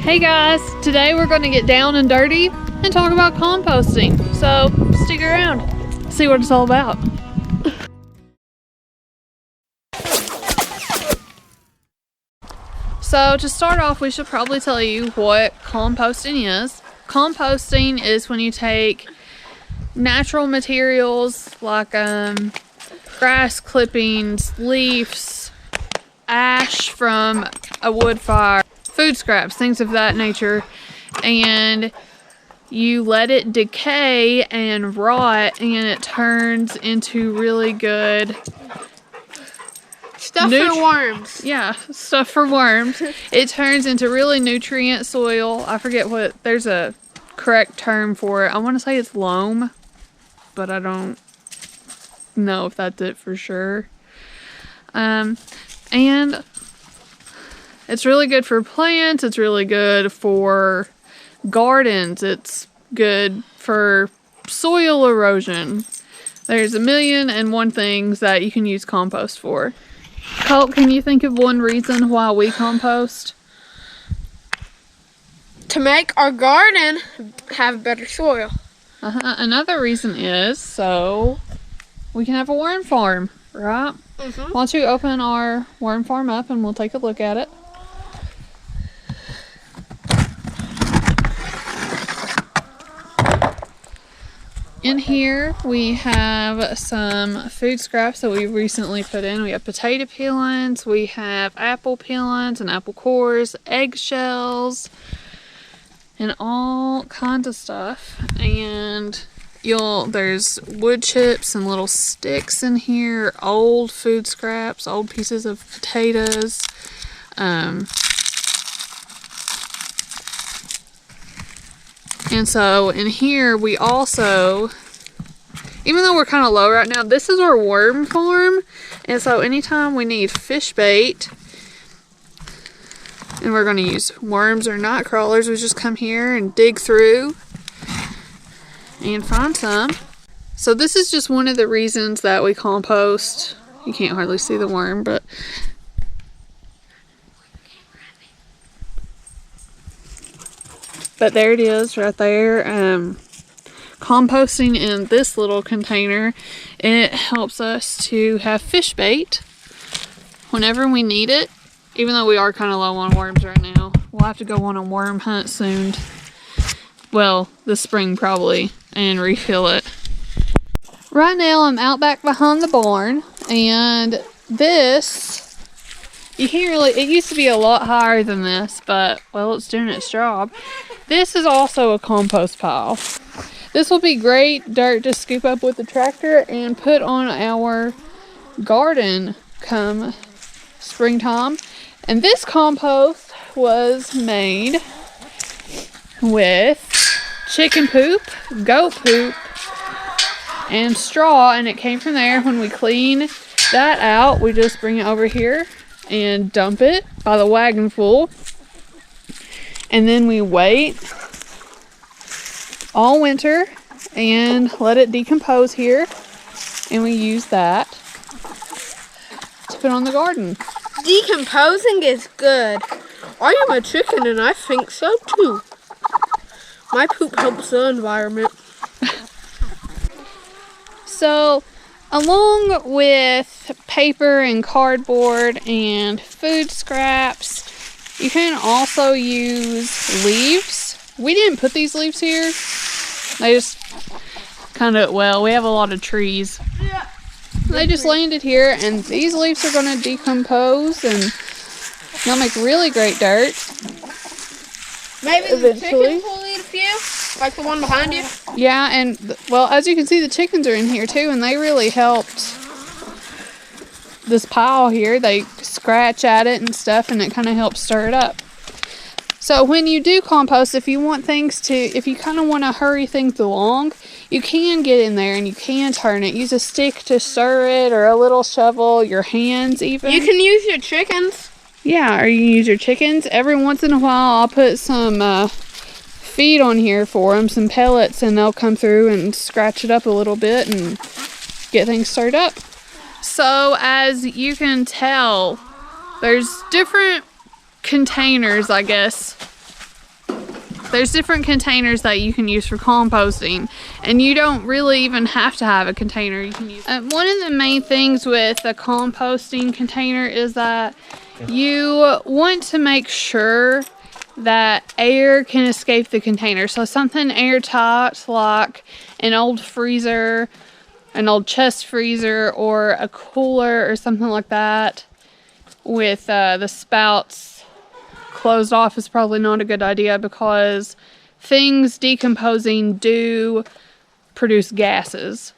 Hey guys, today we're going to get down and dirty and talk about composting. So stick around, see what it's all about. So to start off, we should probably tell you what composting is. Composting is when you take natural materials like grass clippings, leaves, ash from a wood fire, food scraps, things of that nature, and you let it decay and rot, and it turns into really good stuff for worms. Yeah, stuff for worms. It turns into really nutrient soil. I forget what, there's a correct term for it. I want to say it's loam, but I don't know if that's it for sure. And it's really good for plants. It's really good for gardens. It's good for soil erosion. There's 1,000,001 things that you can use compost for. Colt, can you think of one reason why we compost? To make our garden have better soil. Another reason is so we can have a worm farm, right? Why don't you open our worm farm up and we'll take a look at it. In here we have some food scraps that we recently put in. We have potato peelings, we have apple peelings and apple cores, eggshells, and all kinds of stuff. And there's wood chips and little sticks in here, old food scraps, old pieces of potatoes. And so in here we also, even though we're kind of low right now, this is our worm farm. And so anytime we need fish bait, and we're going to use worms or night crawlers, we just come here and dig through and find some. So this is just one of the reasons that we compost. You can't hardly see the worm, but there it is right there. Composting in this little container, it helps us to have fish bait whenever we need it, even though we are kind of low on worms right now. We'll have to go on a worm hunt soon. Well, this spring probably, and refill it. Right now I'm out back behind the barn, and this, you can't really, it used to be a lot higher than this, but well, it's doing its job. This is also a compost pile. This will be great dirt to scoop up with the tractor and put on our garden come springtime. And this compost was made with chicken poop, goat poop, and straw, and it came from there. When we clean that out, we just bring it over here and dump it by the wagon full. And then we wait all winter and let it decompose here. And we use that to put on the garden. Decomposing is good. I am a chicken and I think so too. My poop helps the environment. So, along with paper and cardboard and food scraps, you can also use leaves. We didn't put these leaves here. They just kind of, well, we have a lot of trees. Yeah. They just landed here, and these leaves are going to decompose and they'll make really great dirt. Maybe the chickens will eat a few, like the one behind you. Yeah, and well, as you can see, the chickens are in here too, and they really helped this pile here. They scratch at it and stuff, and it kind of helps stir it up. So when you do compost, if you want things to, if you kind of want to hurry things along, you can get in there and you can turn it. Use a stick to stir it, or a little shovel, your hands even. You can use your chickens. Yeah, or you can use your chickens. Every once in a while, I'll put some feed on here for them, some pellets, and they'll come through and scratch it up a little bit and get things stirred up. So as you can tell, there's different containers, I guess, There's different containers that you can use for composting, and you don't really even have to have a container you can use. One of the main things with a composting container is that you want to make sure that air can escape the container. So something airtight, like an old freezer, an old chest freezer, or a cooler or something like that, with the spouts closed off, is probably not a good idea, because things decomposing do produce gases.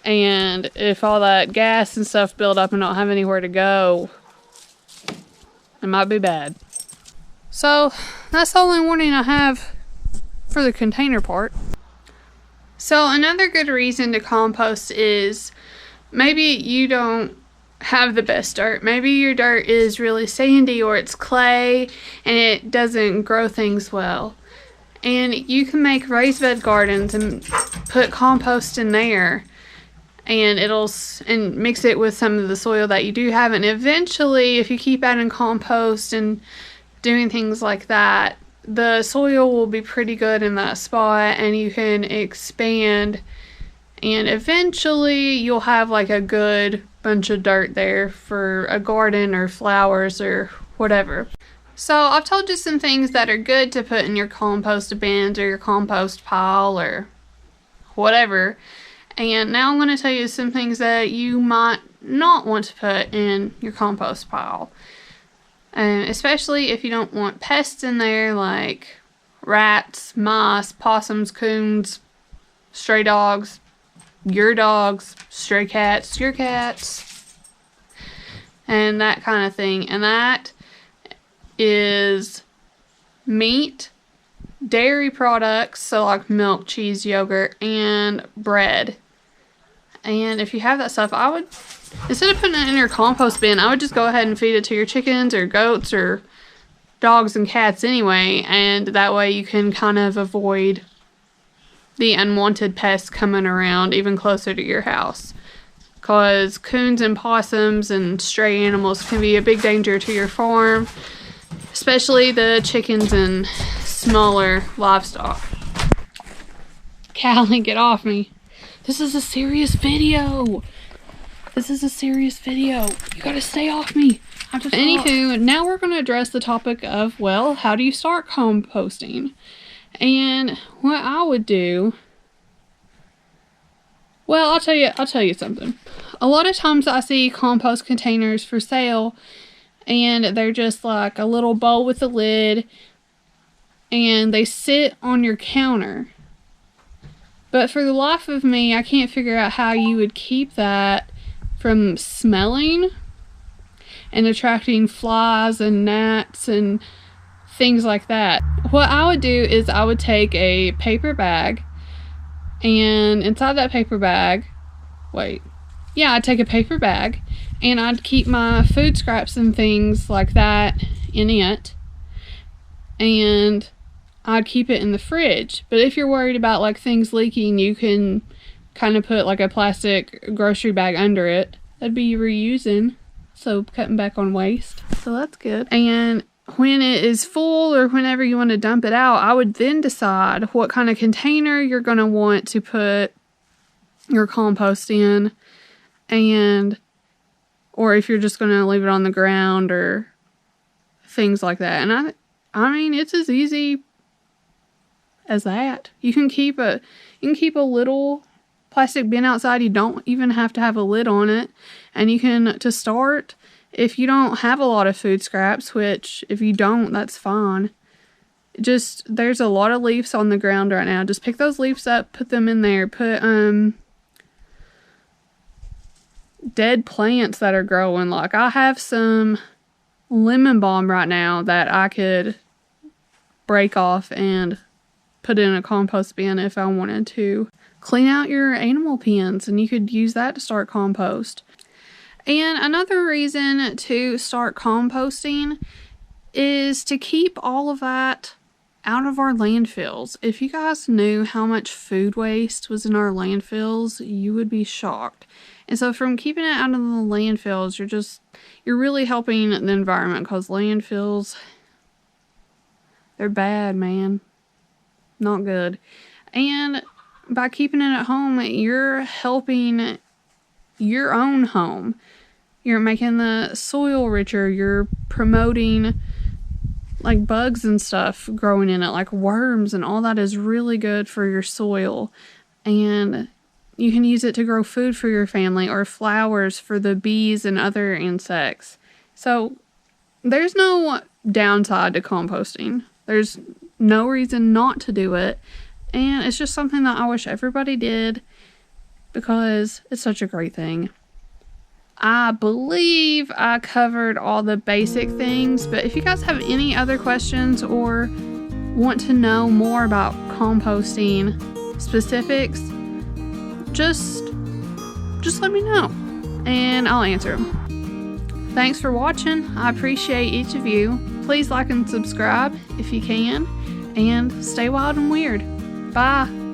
And if all that gas and stuff build up and don't have anywhere to go, it might be bad. So that's the only warning I have for the container part. So another good reason to compost is maybe you don't have the best dirt. Maybe your dirt is really sandy, or it's clay and it doesn't grow things well. And you can make raised bed gardens and put compost in there, and and mix it with some of the soil that you do have. And eventually, if you keep adding compost and doing things like that, the soil will be pretty good in that spot, and you can expand, and eventually you'll have like a good bunch of dirt there for a garden or flowers or whatever. So I've told you some things that are good to put in your compost bins or your compost pile or whatever, and now I'm going to tell you some things that you might not want to put in your compost pile. Especially if you don't want pests in there, like rats, mice, possums, coons, stray dogs, stray cats, your cats, and that kind of thing. And that is meat, dairy products, so like milk, cheese, yogurt, and bread. And if you have that stuff, I would, instead of putting it in your compost bin, I would just go ahead and feed it to your chickens or goats or dogs and cats anyway, and that way you can kind of avoid the unwanted pests coming around even closer to your house. Because coons and possums and stray animals can be a big danger to your farm, especially the chickens and smaller livestock. Callie, get off me. This is a serious video. This is a serious video. You gotta stay off me. Anywho, now we're gonna address the topic of, well, how do you start composting? And what I would do, well, I'll tell you something. A lot of times I see compost containers for sale, and they're just like a little bowl with a lid, and they sit on your counter. But for the life of me, I can't figure out how you would keep that from smelling and attracting flies and gnats and things like that. What I would do is I would take a paper bag, and inside that paper bag, I'd take a paper bag, and I'd keep my food scraps and things like that in it, and I'd keep it in the fridge. But if you're worried about like things leaking, you can kind of put like a plastic grocery bag under it. That'd be reusing, so cutting back on waste. So that's good. And when it is full, or whenever you want to dump it out, I would then decide what kind of container you're going to want to put your compost in, or if you're just going to leave it on the ground or things like that. And I mean, it's as easy as that. You can keep a little plastic bin outside. You don't even have to have a lid on it. And you can, to start, if you don't have a lot of food scraps, which if you don't, that's fine. There's a lot of leaves on the ground right now. Just pick those leaves up, put them in there. Put dead plants that are growing. Like I have some lemon balm right now that I could break off and put in a compost bin if I wanted to. Clean out your animal pens, and you could use that to start compost. And another reason to start composting is to keep all of that out of our landfills. If you guys knew how much food waste was in our landfills, you would be shocked. And so from keeping it out of the landfills, you're really helping the environment, because landfills, they're bad, man. not good. And by keeping it at home, you're helping your own home. You're making the soil richer. You're promoting like bugs and stuff growing in it, like worms, and all that is really good for your soil. And you can use it to grow food for your family or flowers for the bees and other insects. So there's no downside to composting. There's no reason not to do it. And it's just something that I wish everybody did because it's such a great thing. I believe I covered all the basic things, but if you guys have any other questions or want to know more about composting specifics, just let me know and I'll answer them. Thanks for watching. I appreciate each of you. Please like and subscribe if you can, and stay wild and weird. Bye.